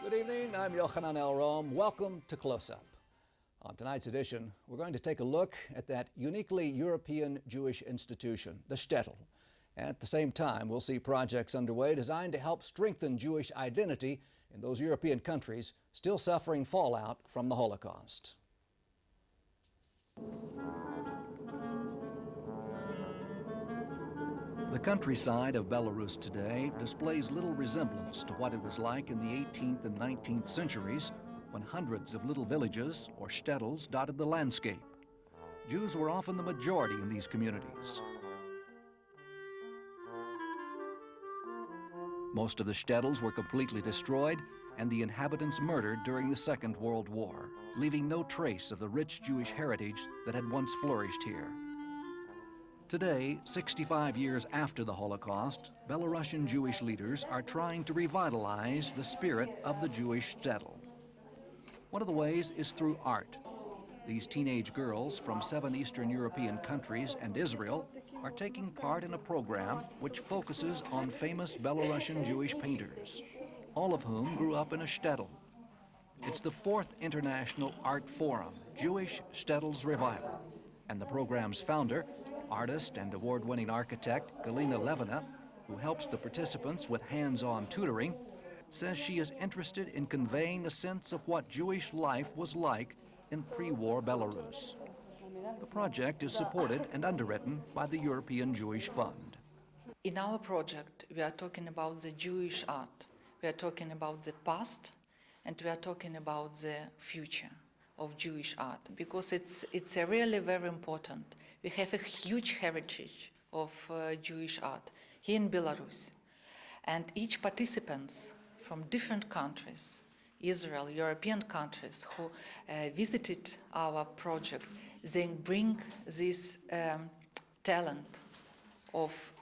Good evening, I'm Yochanan Elrom. Welcome to Close Up. On tonight's edition, we're going to take a look at that uniquely European Jewish institution, the Shtetl. At the same time, we'll see projects underway designed to help strengthen Jewish identity in those European countries still suffering fallout from the Holocaust. The countryside of Belarus today displays little resemblance to what it was like in the 18th and 19th centuries when hundreds of little villages, or shtetls, dotted the landscape. Jews were often the majority in these communities. Most of the shtetls were completely destroyed and the inhabitants murdered during the Second World War, leaving no trace of the rich Jewish heritage that had once flourished here. Today, 65 years after the Holocaust, Belarusian Jewish leaders are trying to revitalize the spirit of the Jewish shtetl. One of the ways is through art. These teenage girls from 7 Eastern European countries and Israel are taking part in a program which focuses on famous Belarusian Jewish painters, all of whom grew up in a shtetl. It's the 4th International Art Forum, Jewish Shtetls Revival, and the program's founder, artist and award-winning architect Galina Levina, who helps the participants with hands-on tutoring, says she is interested in conveying a sense of what Jewish life was like in pre-war Belarus. The project is supported and underwritten by the European Jewish Fund. In our project, we are talking about the Jewish art. We are talking about the past, and we are talking about the future of Jewish art, because it's really very important. We have a huge heritage of Jewish art here in Belarus, and each participants from different countries, Israel, European countries, who visited our project, they bring this talent of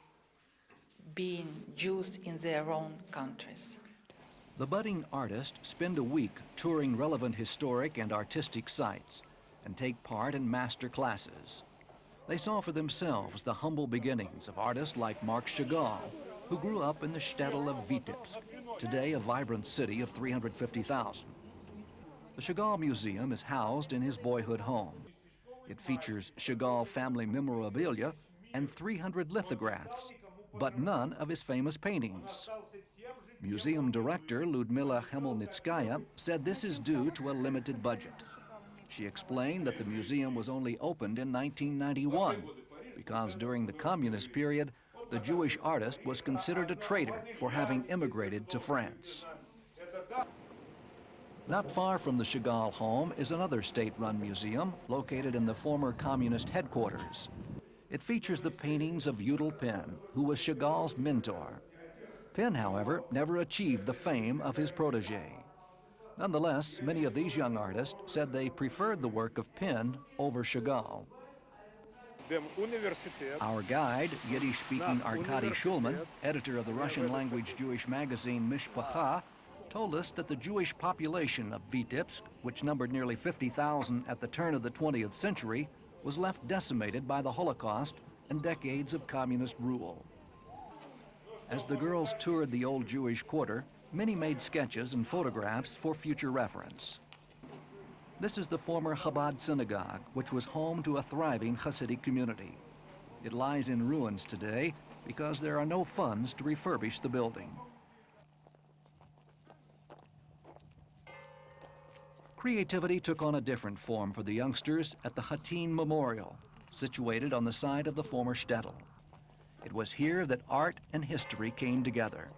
being Jews in their own countries. The budding artists spend a week touring relevant historic and artistic sites and take part in master classes. They saw for themselves the humble beginnings of artists like Marc Chagall, who grew up in the shtetl of Vitebsk, today a vibrant city of 350,000. The Chagall Museum is housed in his boyhood home. It features Chagall family memorabilia and 300 lithographs, but none of his famous paintings. Museum director Ludmila Hemelnitskaya said this is due to a limited budget. She explained that the museum was only opened in 1991 because during the communist period, the Jewish artist was considered a traitor for having immigrated to France. Not far from the Chagall home is another state-run museum located in the former communist headquarters. It features the paintings of Yudel Pen, who was Chagall's mentor. Pen, however, never achieved the fame of his protege. Nonetheless, many of these young artists said they preferred the work of Pen over Chagall. Our guide, Yiddish-speaking Arkady Shulman, editor of the Russian-language Jewish magazine Mishpacha, told us that the Jewish population of Vitebsk, which numbered nearly 50,000 at the turn of the 20th century, was left decimated by the Holocaust and decades of communist rule. As the girls toured the old Jewish quarter, many made sketches and photographs for future reference. This is the former Chabad synagogue, which was home to a thriving Hasidic community. It lies in ruins today because there are no funds to refurbish the building. Creativity took on a different form for the youngsters at the Hattin Memorial, situated on the site of the former shtetl. It was here that art and history came together.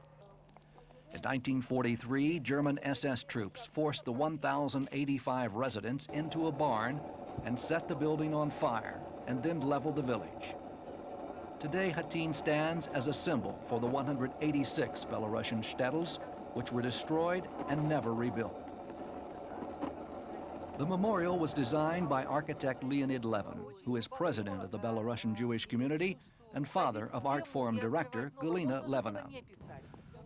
In 1943, German SS troops forced the 1,085 residents into a barn and set the building on fire, and then leveled the village. Today, Hattin stands as a symbol for the 186 Belarusian shtetls, which were destroyed and never rebuilt. The memorial was designed by architect Leonid Levin, who is president of the Belarusian Jewish community and father of Art Forum director Galina Levina.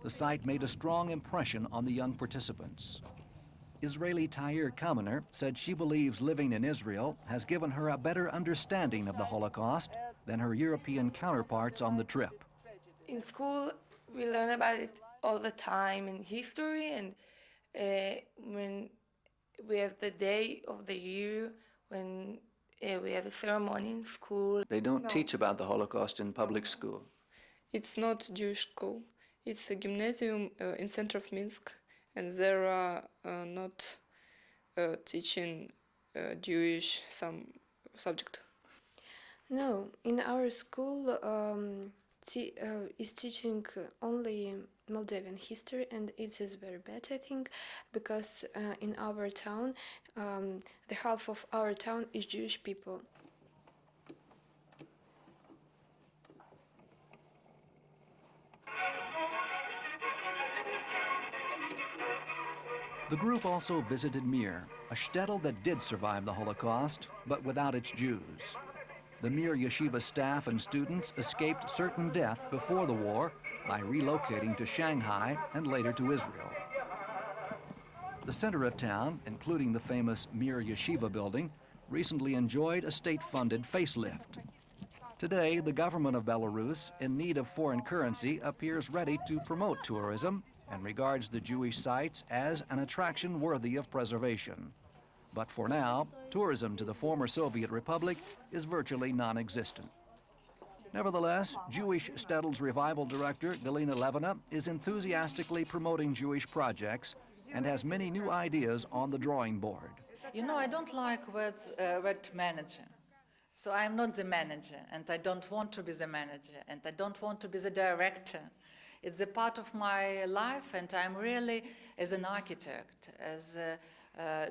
The site made a strong impression on the young participants. Israeli Tair Kamener said she believes living in Israel has given her a better understanding of the Holocaust than her European counterparts on the trip. In school, we learn about it all the time in history, and when we have the day of the year when we have a ceremony in school. They don't No. teach about the Holocaust in public school. It's not Jewish school. It's a gymnasium in center of Minsk, and there are not teaching Jewish some subject. No, in our school is teaching only Moldavian history, and it is very bad, I think, because in our town, the half of our town is Jewish people. The group also visited Mir, a shtetl that did survive the Holocaust, but without its Jews. The Mir yeshiva staff and students escaped certain death before the war by relocating to Shanghai and later to Israel. The center of town, including the famous Mir Yeshiva building, recently enjoyed a state-funded facelift. Today, the government of Belarus, in need of foreign currency, appears ready to promote tourism and regards the Jewish sites as an attraction worthy of preservation. But for now, tourism to the former Soviet Republic is virtually non-existent. Nevertheless, Jewish Shtetl's revival director, Galina Levina, is enthusiastically promoting Jewish projects and has many new ideas on the drawing board. You know, I don't like word manager. So I'm not the manager, and I don't want to be the manager, and I don't want to be the director. It's a part of my life, and I'm really, as an architect, as a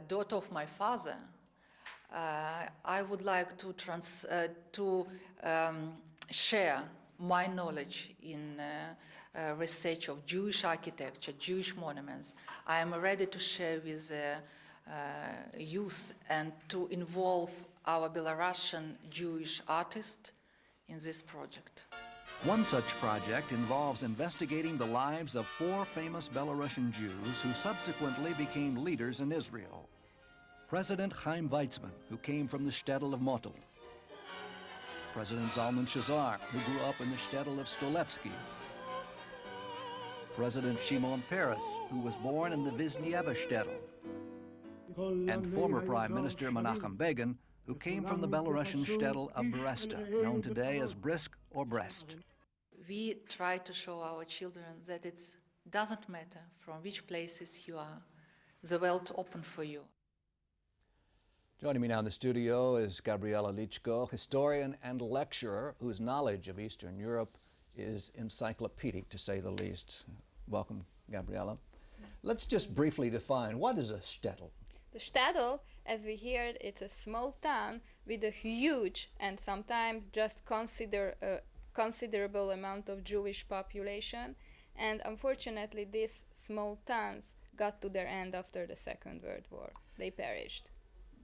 daughter of my father, I would like to share my knowledge in research of Jewish architecture, Jewish monuments. I am ready to share with youth and to involve our Belarusian Jewish artists in this project. One such project involves investigating the lives of 4 famous Belarusian Jews who subsequently became leaders in Israel. President Chaim Weizmann, who came from the shtetl of Motul. President Zalman Shazar, who grew up in the shtetl of Stolevsky. President Shimon Peres, who was born in the Viznieva shtetl. And former Prime Minister Menachem Begin, who came from the Belarusian shtetl of Beresta, known today as Brisk or Brest. We try to show our children that it doesn't matter from which places you are, the world open for you. Joining me now in the studio is Gabriela Lichko, historian and lecturer whose knowledge of Eastern Europe is encyclopedic, to say the least. Welcome, Gabriela. Let's just briefly define, what is a shtetl? The shtetl, as we heard, it's a small town with a huge and sometimes just considerable amount of Jewish population, and unfortunately these small towns got to their end after the Second World War. They perished.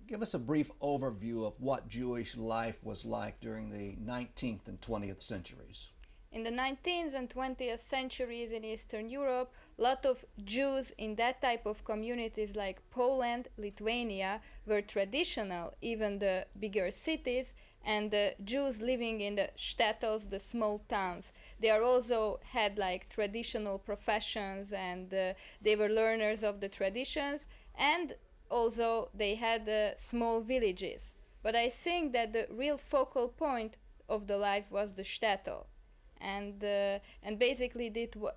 Give us a brief overview of what Jewish life was like during the 19th and 20th centuries. In the 19th and 20th centuries in Eastern Europe, a lot of Jews in that type of communities like Poland, Lithuania were traditional, even the bigger cities, and the Jews living in the shtetls, the small towns. They are also had like traditional professions, and they were learners of the traditions, and also they had small villages. But I think that the real focal point of the life was the shtetl. And basically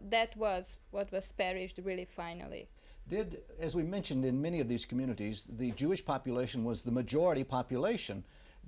that was what was perished really finally. Did, as we mentioned, in many of these communities, the Jewish population was the majority population.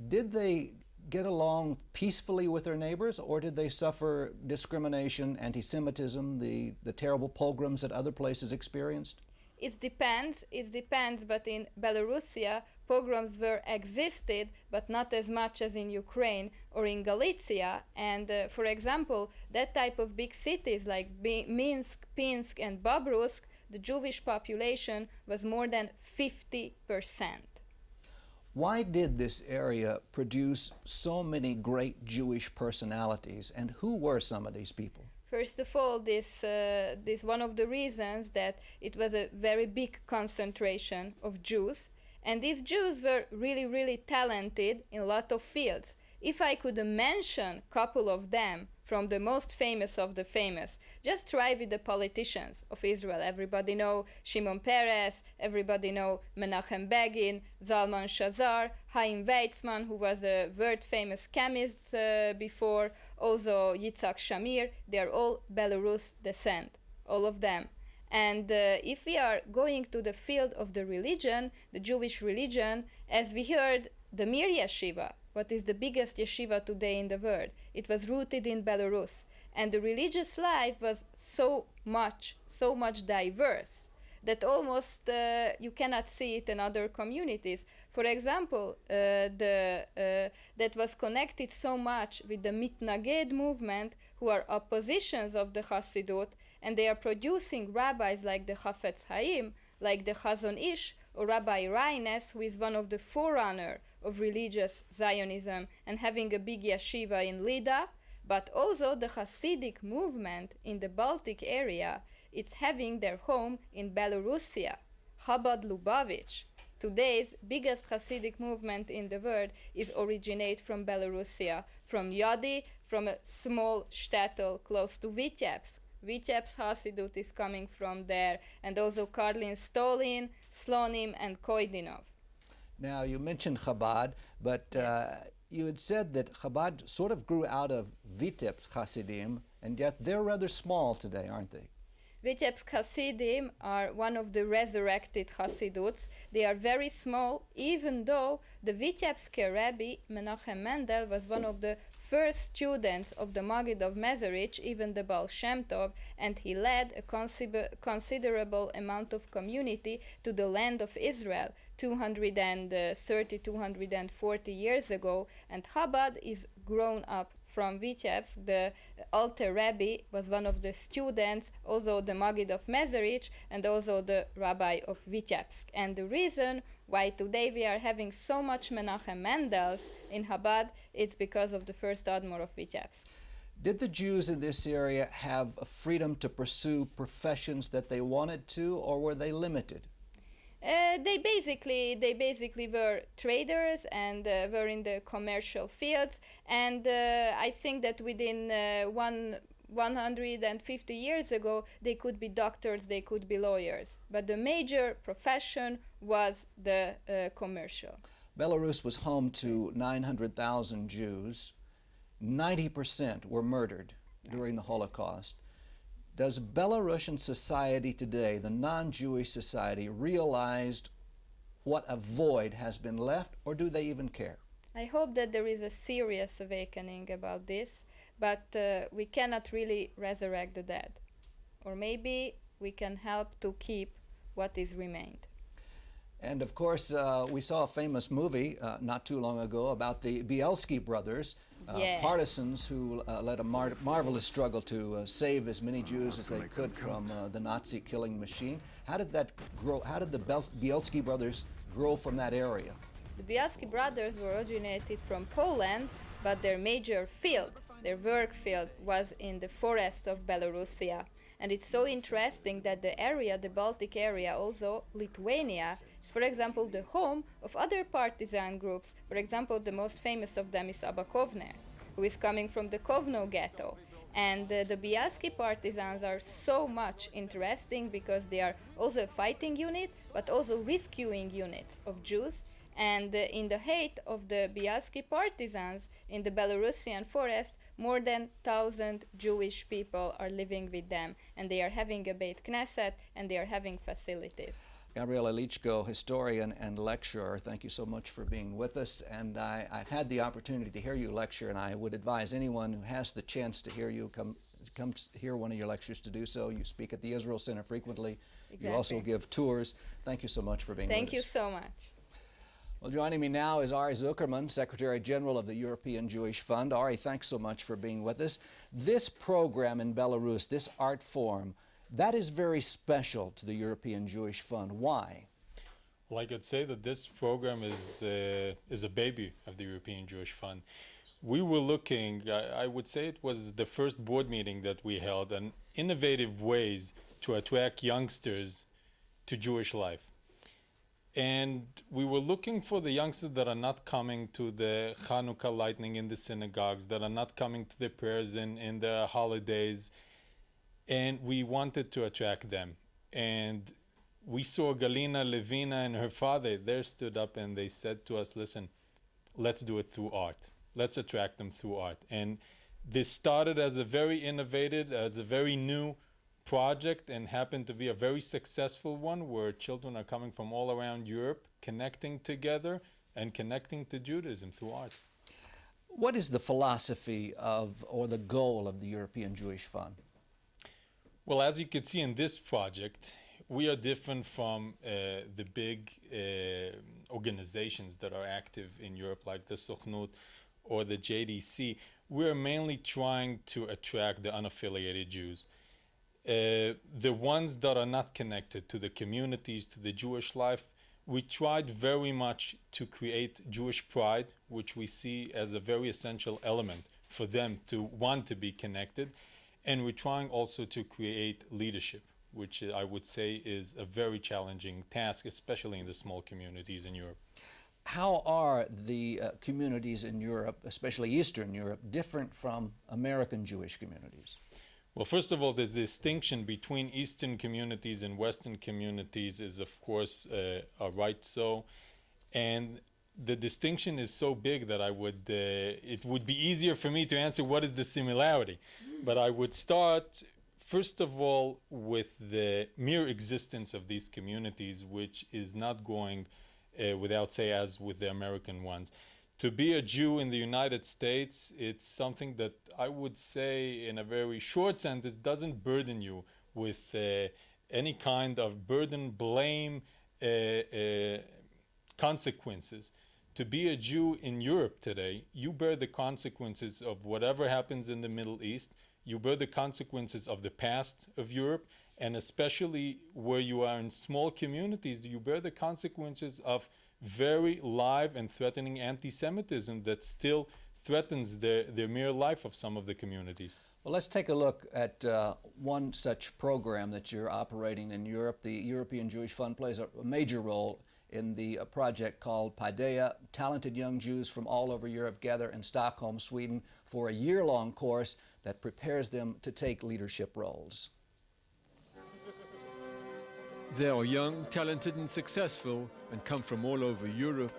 Did they get along peacefully with their neighbors, or did they suffer discrimination, anti-Semitism, the terrible pogroms that other places experienced? It depends, but in Belarusia, pogroms were existed, but not as much as in Ukraine or in Galicia. And for example, that type of big cities like Minsk, Pinsk, and Bobrusk, the Jewish population was more than 50%. Why did this area produce so many great Jewish personalities, and who were some of these people? First of all, this one of the reasons that it was a very big concentration of Jews, and these Jews were really, really talented in a lot of fields. If I could mention a couple of them from the most famous of the famous. Just try with the politicians of Israel. Everybody know Shimon Peres, everybody know Menachem Begin, Zalman Shazar, Chaim Weizmann, who was a world famous chemist before, also Yitzhak Shamir. They are all Belarus descent, all of them. And if we are going to the field of the religion, the Jewish religion, as we heard, the Mir Yeshiva, what is the biggest yeshiva today in the world, it was rooted in Belarus. And the religious life was so much diverse that almost you cannot see it in other communities. For example, that was connected so much with the Mitnaged movement, who are oppositions of the Hasidut, and they are producing rabbis like the Chafetz Haim, like the Chazon Ish, or Rabbi Reines, who is one of the forerunner of religious Zionism and having a big yeshiva in Lida, but also the Hasidic movement in the Baltic area. It's having their home in Belarusia, Chabad Lubavitch. Today's biggest Hasidic movement in the world is originate from Belarusia, from Yodi, from a small shtetl close to Vitebsk. Vitebsk Hasidut is coming from there, and also Karlin Stolin, Slonim, and Koidinov. Now, you mentioned Chabad, but Yes. You had said that Chabad sort of grew out of Vitebsk Hasidim, and yet they're rather small today, aren't they? Vitebsk Hasidim are one of the resurrected Hasiduts. They are very small, even though the Vitebsk Rebbe, Menachem Mendel, was one of the first students of the Maggid of Mezerich, even the Baal Shem Tov, and he led a considerable amount of community to the land of Israel 230, 240 years ago, and Chabad is grown up from Vitebsk. The Alter Rebbe was one of the students, also the Maggid of Mezerich, and also the Rabbi of Vitebsk. And the reason why today we are having so much Menachem Mendels in Chabad, it's because of the first Admor of Vitebsk. Did the Jews in this area have a freedom to pursue professions that they wanted to, or were they limited? They basically were traders and were in the commercial fields, and I think that within 150 years ago they could be doctors, they could be lawyers, but the major profession was the commercial. Belarus was home to 900,000 Jews. 90% were murdered during the Holocaust. Does Belarusian society today, the non-Jewish society, realize what a void has been left, or do they even care? I hope that there is a serious awakening about this, but we cannot really resurrect the dead. Or maybe we can help to keep what is remained. And of course, we saw a famous movie not too long ago about the Bielski brothers, Yeah. partisans who led a marvelous struggle to save as many Jews as they could from the Nazi killing machine. How did that grow? How did the Bielski brothers grow from that area? The Bielski brothers were originated from Poland, but their major field, their work field, was in the forests of Belarusia. And it's so interesting that the area, the Baltic area, also Lithuania, is, for example, the home of other partisan groups. For example, the most famous of them is Abba Kovner, who is coming from the Kovno ghetto. And the Bielski partisans are so much interesting because they are also a fighting unit, but also rescuing units of Jews. And in the height of the Bielski partisans in the Belarusian forest, more than 1,000 Jewish people are living with them, and they are having a Beit Knesset, and they are having facilities. Gabriela Lichko, historian and lecturer, thank you so much for being with us. And I've had the opportunity to hear you lecture, and I would advise anyone who has the chance to hear you come hear one of your lectures to do so. You speak at the Israel Center frequently. Exactly. You also give tours. Thank you so much for being with us. Thank you so much. Well, joining me now is Ari Zuckerman, Secretary General of the European Jewish Fund. Ari, thanks so much for being with us. This program in Belarus, this art form, that is very special to the European Jewish Fund. Why? Well, I could say that this program is a baby of the European Jewish Fund. We were looking, I would say it was the first board meeting that we held, on innovative ways to attract youngsters to Jewish life. And we were looking for the youngsters that are not coming to the Hanukkah lighting in the synagogues, that are not coming to the prayers in the holidays. And we wanted to attract them. And we saw Galina, Levina, and her father. They stood up and they said to us, listen, let's do it through art. Let's attract them through art. And this started as a very innovative, as a very new project, and happened to be a very successful one, where children are coming from all around Europe, connecting together and connecting to Judaism through art. What is the philosophy of, or the goal of the European Jewish Fund? Well, as you can see in this project, we are different from the big organizations that are active in Europe, like the Sochnut or the JDC. We're mainly trying to attract the unaffiliated Jews. The ones that are not connected to the communities, to the Jewish life. We tried very much to create Jewish pride, which we see as a very essential element for them to want to be connected. And we're trying also to create leadership, which I would say is a very challenging task, especially in the small communities in Europe. How are the communities in Europe, especially Eastern Europe, different from American Jewish communities? Well, first of all, the distinction between Eastern communities and Western communities is, of course, a right so. And the distinction is so big that it would be easier for me to answer what is the similarity. But I would start, first of all, with the mere existence of these communities, which is not going without say, as with the American ones. To be a Jew in the United States, it's something that I would say in a very short sentence doesn't burden you with any kind of burden, blame, consequences. To be a Jew in Europe today, you bear the consequences of whatever happens in the Middle East. You bear the consequences of the past of Europe, and especially where you are in small communities, you bear the consequences of very live and threatening anti-Semitism that still threatens the mere life of some of the communities. Well, let's take a look at one such program that you're operating in Europe. The European Jewish Fund plays a major role in the project called Paideia. Talented young Jews from all over Europe gather in Stockholm, Sweden for a year-long course that prepares them to take leadership roles. They are young, talented and successful and come from all over Europe.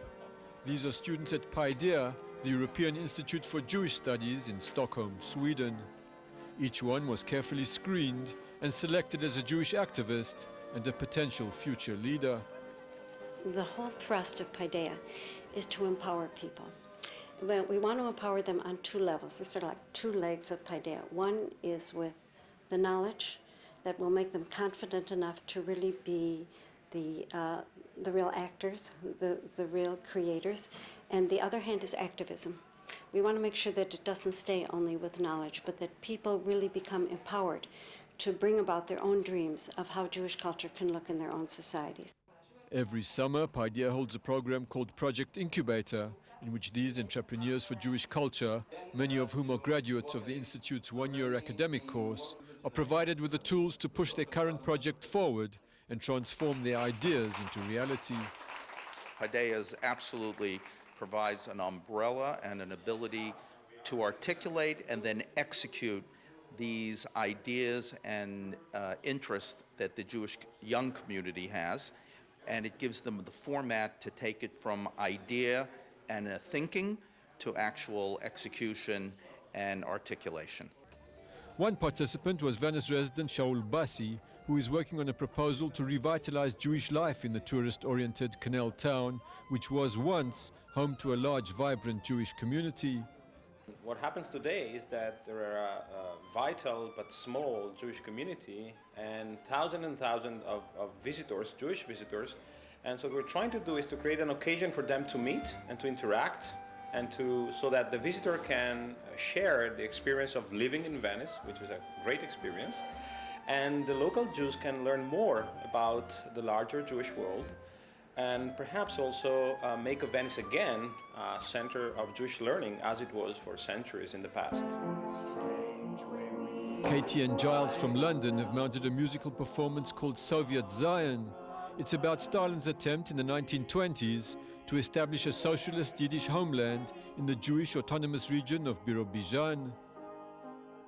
These are students at Paideia, the European Institute for Jewish Studies in Stockholm, Sweden. Each one was carefully screened and selected as a Jewish activist and a potential future leader. The whole thrust of Paideia is to empower people. We want to empower them on two levels. These are like two legs of Paideia. One is with the knowledge that will make them confident enough to really be the real actors, the real creators. And the other hand is activism. We want to make sure that it doesn't stay only with knowledge, but that people really become empowered to bring about their own dreams of how Jewish culture can look in their own societies. Every summer, Paideia holds a program called Project Incubator, in which these entrepreneurs for Jewish culture, many of whom are graduates of the Institute's one-year academic course, are provided with the tools to push their current project forward and transform their ideas into reality. Paideia absolutely provides an umbrella and an ability to articulate and then execute these ideas and interests that the Jewish young community has, and it gives them the format to take it from idea and thinking to actual execution and articulation. One participant was Venice resident Shaul Bassi, who is working on a proposal to revitalize Jewish life in the tourist-oriented canal town, which was once home to a large, vibrant Jewish community. What happens today is that there are a vital but small Jewish community and thousands of visitors, Jewish visitors. And so what we're trying to do is to create an occasion for them to meet and to interact, and so that the visitor can share the experience of living in Venice, which is a great experience, and the local Jews can learn more about the larger Jewish world, and perhaps also make of Venice again a center of Jewish learning as it was for centuries in the past. Katie and Giles from London have mounted a musical performance called Soviet Zion. It's about Stalin's attempt in the 1920s to establish a socialist Yiddish homeland in the Jewish autonomous region of Birobidzhan.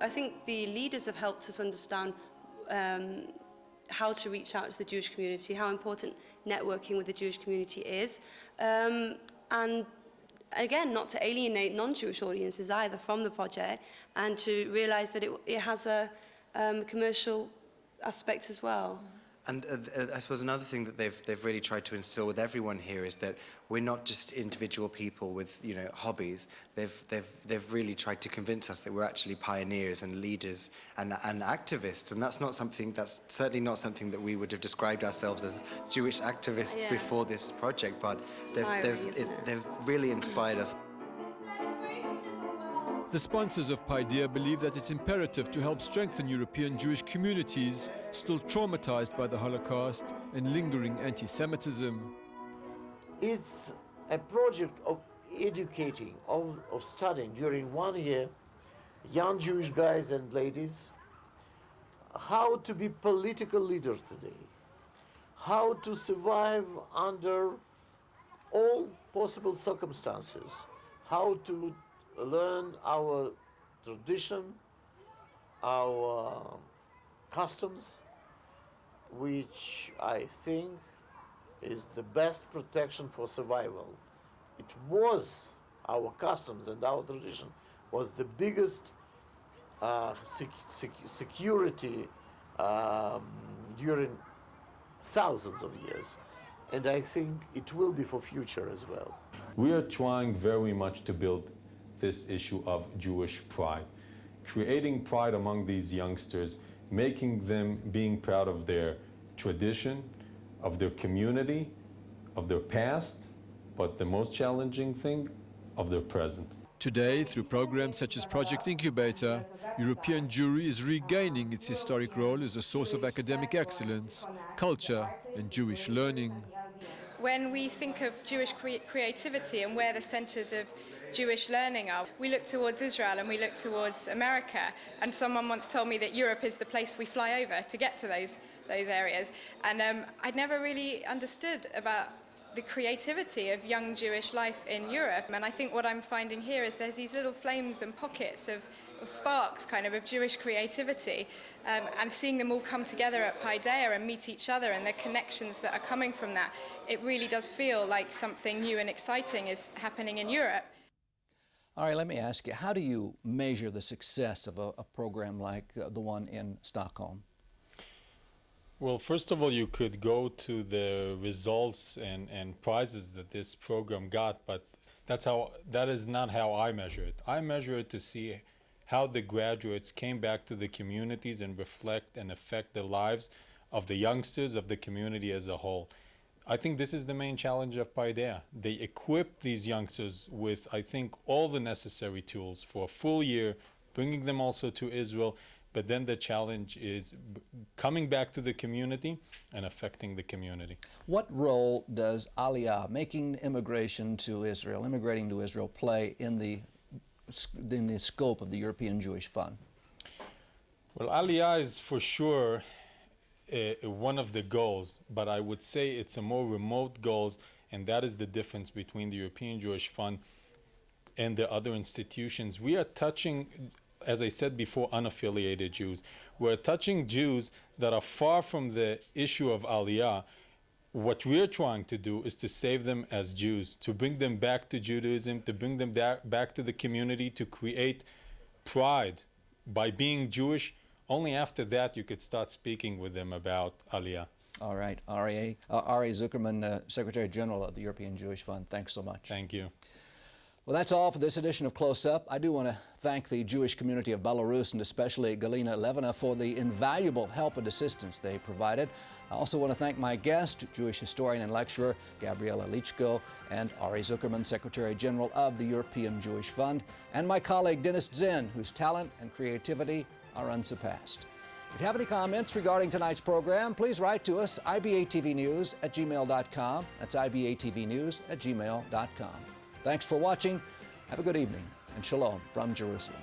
I think the leaders have helped us understand how to reach out to the Jewish community, how important networking with the Jewish community is, and again, not to alienate non-Jewish audiences either from the project, and to realise that it has a commercial aspect as well. And I suppose another thing that they've really tried to instill with everyone here is that we're not just individual people with hobbies. They've really tried to convince us that we're actually pioneers and leaders and activists, and that's certainly not something that we would have described ourselves as Jewish activists before this project. But they've really inspired us. The sponsors of Paideia believe that it's imperative to help strengthen European Jewish communities still traumatized by the Holocaust and lingering anti-Semitism. It's a project of educating, of studying during 1 year young Jewish guys and ladies how to be political leaders today, how to survive under all possible circumstances, how to learn our tradition, our customs, which I think is the best protection for survival. It was our customs and our tradition was the biggest security during thousands of years. And I think it will be for future as well. We are trying very much to build this issue of Jewish pride, creating pride among these youngsters, making them being proud of their tradition, of their community, of their past, but the most challenging thing, of their present. Today, through programs such as Project Incubator, European Jewry is regaining its historic role as a source of academic excellence, culture, and Jewish learning. When we think of Jewish creativity and where the centers of Jewish learning are, we look towards Israel and we look towards America, and someone once told me that Europe is the place we fly over to get to those areas, and I'd never really understood about the creativity of young Jewish life in Europe. And I think what I'm finding here is there's these little flames and pockets of sparks kind of Jewish creativity, and seeing them all come together at Paideia and meet each other and the connections that are coming from that, it really does feel like something new and exciting is happening in Europe. Ari, let me ask you, how do you measure the success of a program like the one in Stockholm? Well, first of all, you could go to the results and prizes that this program got, but that is not how I measure it. I measure it to see how the graduates came back to the communities and reflect and affect the lives of the youngsters, of the community as a whole. I think this is the main challenge of Paideia. They equip these youngsters with, I think, all the necessary tools for a full year, bringing them also to Israel, but then the challenge is coming back to the community and affecting the community. What role does Aliyah, making immigration to Israel, immigrating to Israel, play in the scope of the European Jewish Fund? Well, Aliyah is for sure one of the goals, but I would say it's a more remote goals, and that is the difference between the European Jewish Fund and the other institutions. We are touching, as I said before, unaffiliated Jews. We're touching Jews that are far from the issue of Aliyah. What we're trying to do is to save them as Jews, to bring them back to Judaism, to bring them back to the community, to create pride by being Jewish. Only after that you could start speaking with them about Aliyah. All right, Ari Zuckerman, Secretary General of the European Jewish Fund, thanks so much. Thank you. Well, that's all for this edition of Close Up. I do want to thank the Jewish community of Belarus and especially Galina Levina for the invaluable help and assistance they provided. I also want to thank my guest, Jewish historian and lecturer Gabriela Lichko, and Ari Zuckerman, Secretary General of the European Jewish Fund, and my colleague Dennis Zinn, whose talent and creativity are unsurpassed. If you have any comments regarding tonight's program, please write to us, ibatvnews@gmail.com. That's ibatvnews@gmail.com. Thanks for watching. Have a good evening, and shalom from Jerusalem.